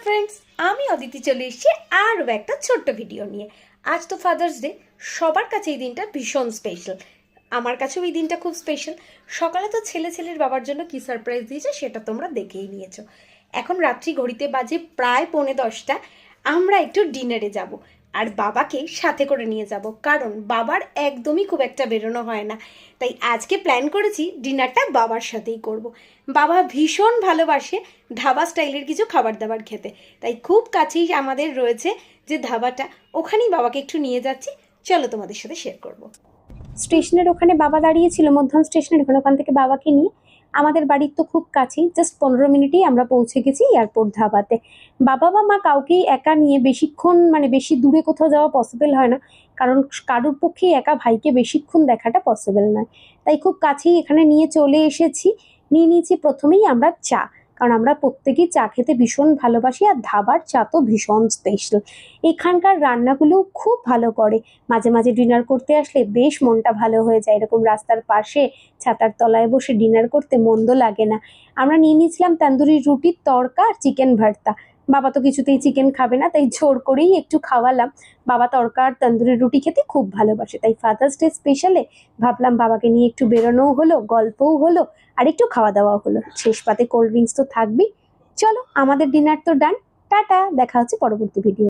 Friends, আমি অদিতি চলে এসেছি আরও একটা ছোট্ট ভিডিও নিয়ে। আজ তো ফাদার্স ডে, সবার কাছে এই দিনটা ভীষণ স্পেশাল। আমার কাছেও এই দিনটা খুব স্পেশাল। সকালে তো ছেলের বাবার জন্য কী সারপ্রাইজ দিয়েছে সেটা তোমরা দেখেই নিয়েছো। এখন রাত্রি ঘড়িতে বাজে প্রায় 10:45। আমরা একটু ডিনারে যাব, আর বাবাকে সাথে করে নিয়ে যাব, কারণ বাবার একদমই খুব একটা বেরোনো হয় না। তাই আজকে প্ল্যান করেছি ডিনারটা বাবার সাথেই করব। বাবা ভীষণ ভালোবাসে ধাবা স্টাইলের কিছু খাবার দাবার খেতে, তাই খুব কাছেই আমাদের রয়েছে যে ধাবাটা, ওখানেই বাবাকে একটু নিয়ে যাচ্ছি। চলো তোমাদের সাথে শেয়ার করব। স্টেশনের ওখানে বাবা দাঁড়িয়েছিল, মধ্যম স্টেশনের ওখান থেকে বাবাকে নিয়ে আমাদের বাড়ির তো খুব কাছেই, জাস্ট 15 মিনিটেই আমরা পৌঁছে গেছি এয়ারপোর্ট ধাবাতে। বাবা বা মা কাউকেই একা নিয়ে বেশিক্ষণ বেশি দূরে কোথাও যাওয়া পসিবল হয় না, কারণ কারোর পক্ষেই একা ভাইকে বেশিক্ষণ দেখাটা পসিবল নয়। তাই খুব কাছেই এখানে নিয়ে চলে এসেছি। নিয়ে নিয়েছি প্রথমেই আমরা চা, কারণ আমরা প্রত্যেকেই চা খেতে ভীষণ ভালোবাসি, আর ধাবার চা তো ভীষণ স্পেশাল। এখানকার রান্নাগুলোও খুব ভালো করে। মাঝে মাঝে ডিনার করতে আসলে বেশ মনটা ভালো হয়ে যায়। এরকম রাস্তার পাশে ছাতার তলায় বসে ডিনার করতে মন্দ লাগে না। আমরা নিয়ে নিয়েছিলাম তন্দুরি রুটির তড়কা আর চিকেন ভর্তা। বাবা তো কিছুতেই চিকেন খাবে না, তাই জোর করেই একটু খাওয়ালাম। বাবা তড়কা আর তন্দুরি রুটি খেতে খুব ভালোবাসে, তাই ফাদার্স ডে স্পেশালে ভাবলাম বাবাকে নিয়ে একটু বেরোনোও হলো, গল্পও হলো, আর একটু খাওয়া দাওয়াও হলো। শেষ পাতে কোল্ড ড্রিঙ্কস তো থাকবেই। চলো, আমাদের ডিনার তো ডান। টাটা, দেখা হচ্ছে পরবর্তী ভিডিও।